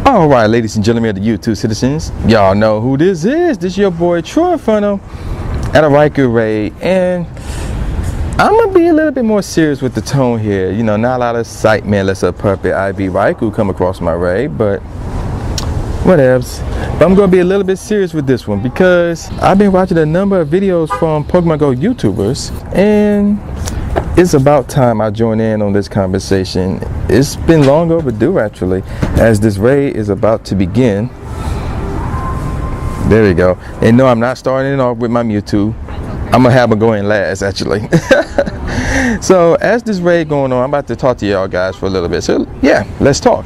Alright, ladies and gentlemen of the YouTube citizens, y'all know who this is. This is your boy True Inferno at a Raikou raid, and I'm gonna be a little bit more serious with the tone here. You know, not a lot of excitement unless a puppet IV Raikou come across my raid, but whatevs. But I'm gonna be a little bit serious with this one because I've been watching a number of videos from Pokemon Go YouTubers, and it's about time I join in on this conversation. It's been long overdue actually, as this raid is about to begin. There we go. And no, I'm not starting it off with my Mewtwo. I'm gonna have them go in last actually. So as this raid going on, I'm about to talk to y'all guys for a little bit. So yeah, let's talk.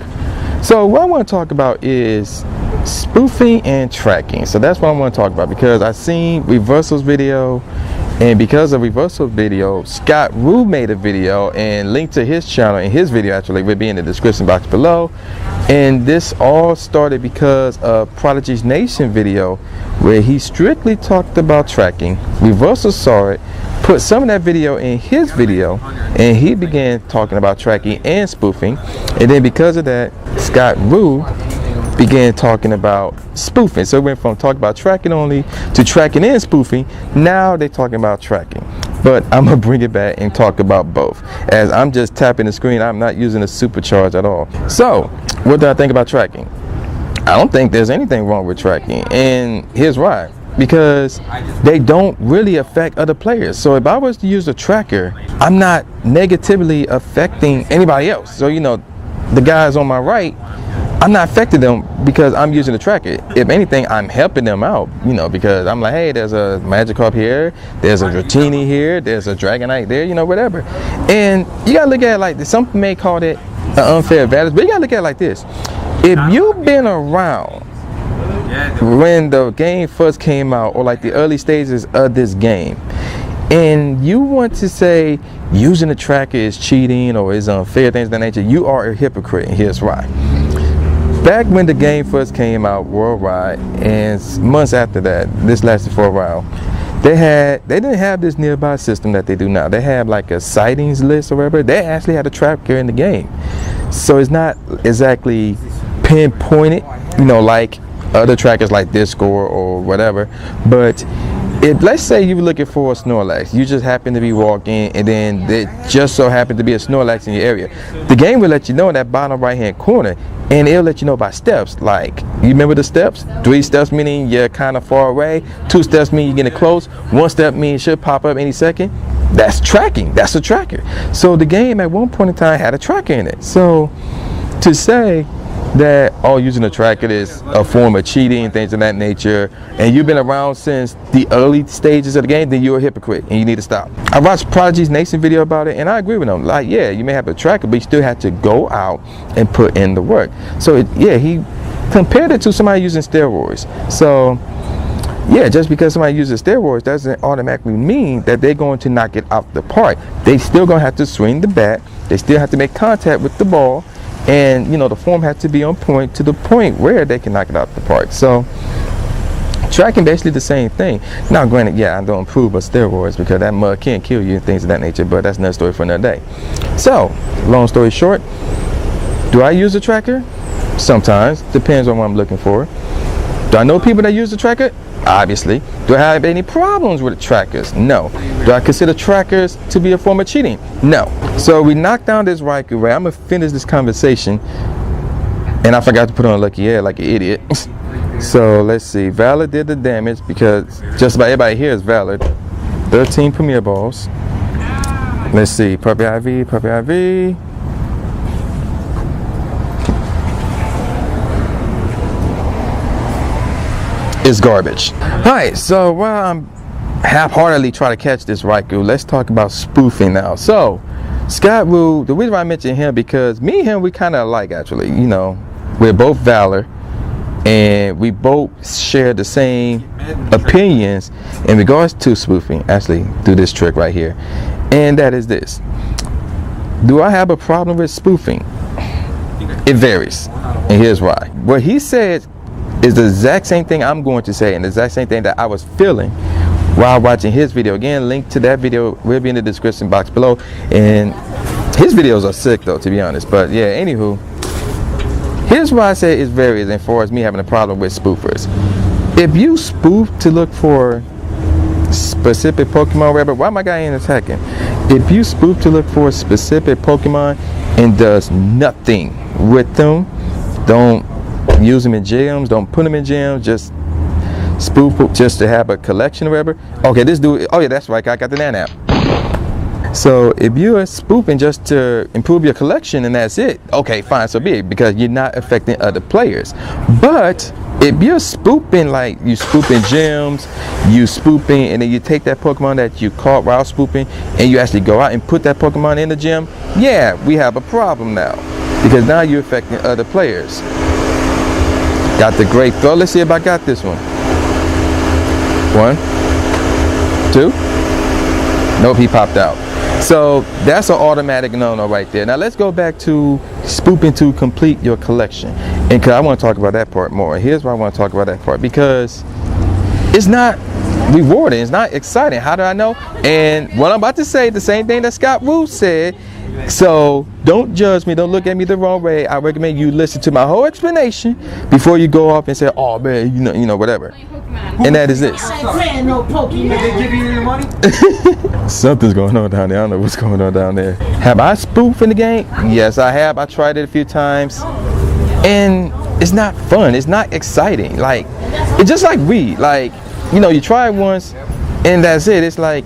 So what I want to talk about is spoofing and tracking. So that's what I want to talk about because I seen Reversal's video, and because of Reversal's video, ScottWu made a video and linked to his channel, and his video actually will be in the description box below. And this all started because of Prodigy's Nation video where he strictly talked about tracking. Reversal saw it, put some of that video in his video, and he began talking about tracking and spoofing. And then because of that, ScottWu began talking about spoofing. So it went from talking about tracking only to tracking and spoofing. Now they're talking about tracking. But I'm gonna bring it back and talk about both, as I'm just tapping the screen. I'm not using a supercharge at all. So what do I think about tracking? I don't think there's anything wrong with tracking, and here's why. Because they don't really affect other players. So if I was to use a tracker, I'm not negatively affecting anybody else. So you know, the guys on my right, I'm not affecting them because I'm using the tracker. If anything, I'm helping them out, you know, because I'm like, hey, there's a Magikarp here, there's a Dratini here, there's a Dragonite there, you know, whatever. And you gotta look at it like this. Some may call it an unfair advantage, but you gotta look at it like this. If you've been around when the game first came out, or like the early stages of this game, and you want to say using the tracker is cheating or is unfair, things of that nature, you are a hypocrite, and here's why. Back when the game first came out worldwide, and months after that, this lasted for a while, they didn't have this nearby system that they do now. They have like a sightings list or whatever. They actually had a tracker in the game. So it's not exactly pinpointed, you know, like other trackers like Discord or whatever. But if, let's say you were looking for a Snorlax, you just happen to be walking, and then there just so happened to be a Snorlax in your area, the game will let you know in that bottom right hand corner, and it'll let you know by steps. Like, you remember the steps? 3 steps meaning you're kind of far away, 2 steps mean you're getting close, 1 step means it should pop up any second. That's tracking. That's a tracker. So the game at one point in time had a tracker in it. So to say that using a tracker is a form of cheating and things of that nature, and you've been around since the early stages of the game, then you're a hypocrite and you need to stop. I watched Prodigy's Nation video about it, and I agree with him. Like, yeah, you may have a tracker, but you still have to go out and put in the work. So yeah, he compared it to somebody using steroids. So yeah, just because somebody uses steroids doesn't automatically mean that they're going to knock it out the park. They still gonna have to swing the bat, they still have to make contact with the ball, and you know, the form has to be on point to the point where they can knock it out the park. So tracking basically the same thing. Now granted, yeah, I don't approve of steroids because that mud can kill you and things of that nature, but that's another story for another day. So long story short, do I use a tracker? Sometimes, depends on what I'm looking for. Do I know people that use the tracker? Obviously. Do I have any problems with trackers? No. Do I consider trackers to be a form of cheating? No. So we knocked down this Raikou raid. I'm gonna finish this conversation, and I forgot to put on a lucky egg like an idiot. So let's see. Valor did the damage because just about everybody here is Valor. 13 Premier Balls. Let's see. Puppy IV, Puppy IV. It's garbage. Alright, so while I'm half-heartedly trying to catch this Raikou, let's talk about spoofing now. So ScottWu, the reason why I mentioned him, because me and him, we kind of alike actually. You know, we're both Valor, and we both share the same opinions in regards to spoofing. Actually, do this trick right here, and that is this. Do I have a problem with spoofing? It varies, and here's why. What he said is the exact same thing I'm going to say, and the exact same thing that I was feeling while watching his video. Again, link to that video will be in the description box below, and his videos are sick though, to be honest. But yeah, anywho, here's Here's why I say it varies as far as me having a problem with spoofers. If you spoof to look for specific Pokemon, whatever, why my guy ain't attacking? If you spoof to look for a specific Pokemon and does nothing with them, don't use them in gyms, don't put them in gyms, just spoof just to have a collection or whatever. Okay, this dude, oh yeah, that's right, I got the Nan app. So if you're spoofing just to improve your collection and that's it, okay, fine, so be it, because you're not affecting other players. But if you're spoofing, like you spoofing gyms, you spoofing, and then you take that Pokemon that you caught while spoofing and you actually go out and put that Pokemon in the gym, yeah, we have a problem now, because now you're affecting other players. Got the great throw. Let's see if I got this one. 1, 2. Nope, he popped out. So that's an automatic no-no right there. Now let's go back to spoofing to complete your collection. And because I want to talk about that part more. Here's why I want to talk about that part. Because it's not rewarding. It's not exciting. How do I know? And what I'm about to say, the same thing that ScottWu said. So don't judge me. Don't look at me the wrong way. I recommend you listen to my whole explanation before you go off and say, oh man, you know, whatever. And that is this. Something's going on down there. I don't know what's going on down there. Have I spoofed in the game? Yes, I have. I tried it a few times. And it's not fun. It's not exciting. Like, it's just like weed. Like, you know, you try it once and that's it. It's like,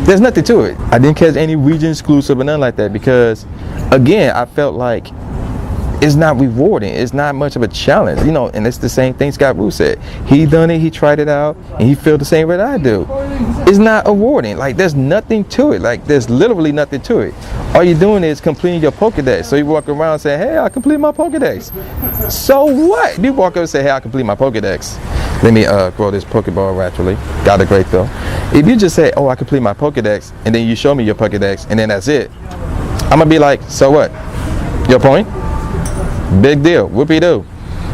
there's nothing to it. I didn't catch any region exclusive or nothing like that because, again, I felt like it's not rewarding. It's not much of a challenge, you know, and it's the same thing ScottWu said. He done it, he tried it out, and he felt the same way that I do. It's not rewarding. Like, there's nothing to it. Like, there's literally nothing to it. All you're doing is completing your Pokedex. So you walk around and say, hey, I completed my Pokedex. So what? You walk up and say, hey, I completed my Pokedex. Let me throw this Pokeball naturally. Got a great though. If you just say, oh, I complete my Pokedex, and then you show me your Pokedex, and then that's it, I'm gonna be like, so what? Your point? Big deal. Whoopie-doo.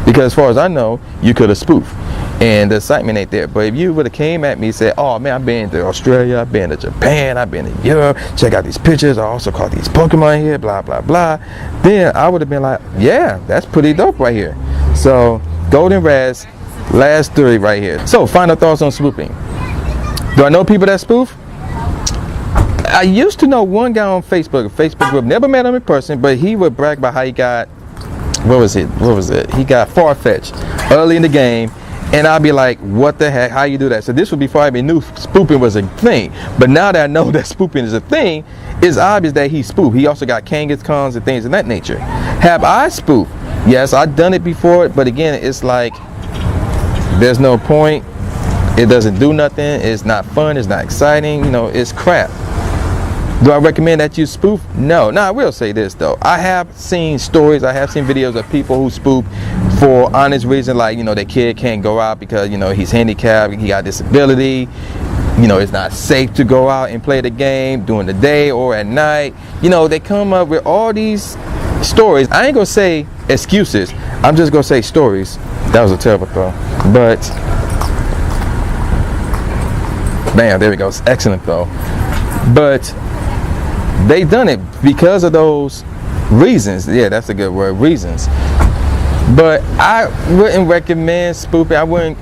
Because as far as I know, you could have spoofed, and the excitement ain't there. But if you would have came at me and said, oh man, I've been to Australia, I've been to Japan, I've been to Europe, check out these pictures, I also caught these Pokemon here, blah, blah, blah, then I would have been like, yeah, that's pretty dope right here. So, Golden Raz, last 3 right here. So, final thoughts on spoofing. Do I know people that spoof? I used to know one guy on Facebook, a Facebook group, never met him in person, but he would brag about how he got, what was it? He got Farfetch'd early in the game, and I'd be like, what the heck, how you do that? So this was before I even knew spoofing was a thing. But now that I know that spoofing is a thing, it's obvious that he spoofed. He also got Kangaskhan's and things of that nature. Have I spoofed? Yes, I've done it before, but again, it's like, there's no point. It doesn't do nothing. It's not fun. It's not exciting. You know, it's crap. Do I recommend that you spoof? No. Now, I will say this, though. I have seen stories, I have seen videos of people who spoof for honest reason, like, you know, their kid can't go out because, you know, he's handicapped, he got a disability, you know, it's not safe to go out and play the game during the day or at night. You know, they come up with all these stories. I ain't gonna say excuses. I'm just gonna say stories. That was a terrible throw. But, bam, there we go. It's excellent, though. But they done it because of those reasons. Yeah, that's a good word, reasons. But I wouldn't recommend spoofing. I wouldn't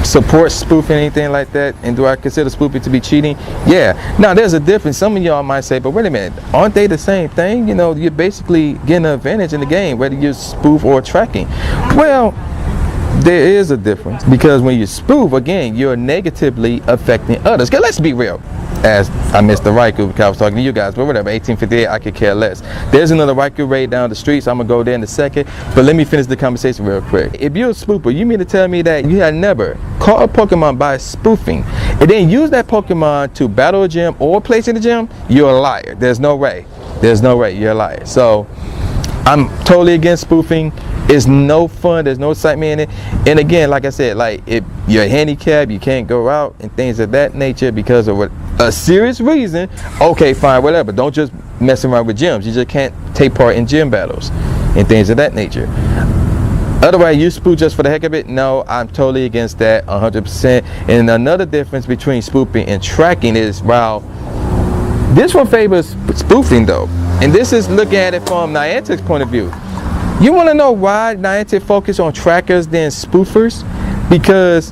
support spoofing, anything like that. And do I consider spoofing to be cheating? Yeah. Now, there's a difference. Some of y'all might say, but wait a minute, aren't they the same thing? You know, you're basically getting an advantage in the game, whether you spoof or tracking. Well, there is a difference, because when you spoof, again, you're negatively affecting others. Because let's be real. As I missed the Raikou because I was talking to you guys, but whatever, 1858, I could care less. There's another Raikou raid down the street, so I'm going to go there in a second. But let me finish the conversation real quick. If you're a spoofer, you mean to tell me that you had never caught a Pokemon by spoofing and then use that Pokemon to battle a gym or place in the gym? You're a liar. There's no way. There's no way. You're a liar. So I'm totally against spoofing. It's no fun. There's no excitement in it. And again, like I said, like if you're handicapped, you can't go out and things of that nature because of a serious reason. Okay, fine, whatever. Don't just mess around with gyms. You just can't take part in gym battles and things of that nature. Otherwise, you spoof just for the heck of it? No, I'm totally against that, 100%. And another difference between spoofing and tracking is, while this one favors spoofing though, and this is looking at it from Niantic's point of view. You want to know why Niantic focus on trackers than spoofers? Because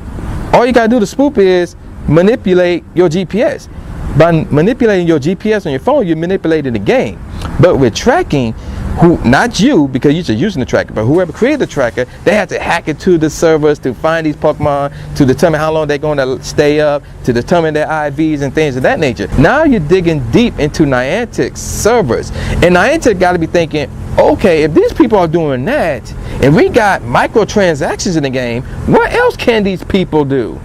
all you gotta do to spoof is manipulate your GPS. By manipulating your GPS on your phone, you're manipulating the game. But with tracking, not you, because you're just using the tracker, but whoever created the tracker, they had to hack it to the servers to find these Pokemon, to determine how long they're going to stay up, to determine their IVs and things of that nature. Now you're digging deep into Niantic's servers. And Niantic got to be thinking, okay, if these people are doing that, and we got microtransactions in the game, what else can these people do?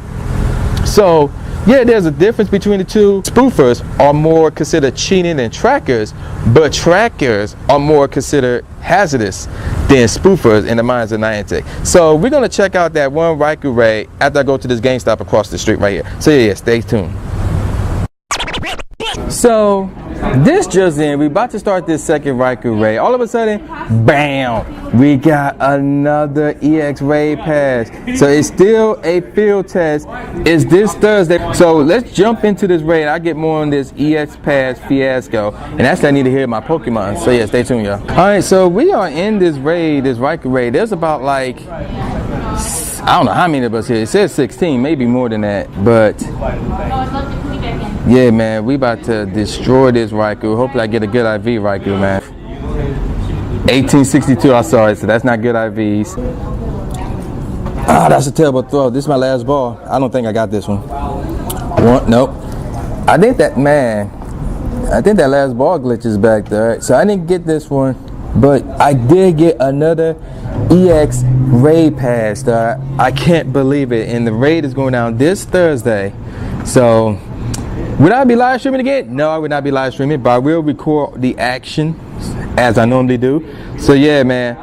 So, yeah, there's a difference between the two. Spoofers are more considered cheating than trackers, but trackers are more considered hazardous than spoofers in the minds of Niantic. So we're gonna check out that one Raikou raid after I go to this GameStop across the street right here. So yeah, stay tuned. So this just in, we about to start this second Raikou raid. All of a sudden, bam, we got another EX raid pass. So it's still a field test. It's this Thursday. So let's jump into this raid. I'll get more on this EX pass fiasco. And actually I need to hear my Pokemon. So yeah, stay tuned, y'all. Alright, so we are in this raid, this Raikou raid. There's about like, I don't know how many of us here. It says 16, maybe more than that. But yeah, man, we about to destroy this Raikou. Hopefully I get a good IV Raikou, man. 1862, I saw it, so that's not good IVs. Ah, that's a terrible throw. This is my last ball. I don't think I got this one. Nope. I think that last ball glitch is back there. So I didn't get this one, but I did get another EX raid pass. I can't believe it. And the raid is going down this Thursday. So would I be live streaming again? No, I would not be live streaming, but I will record the action as I normally do. So yeah, man,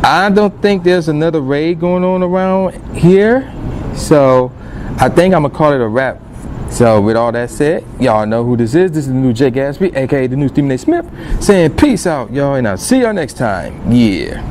I don't think there's another raid going on around here. So I think I'm gonna call it a wrap. So with all that said, y'all know who this is. This is the new Jay Gatsby, aka the new Stephen A. Smith, saying peace out, y'all, and I'll see y'all next time. Yeah.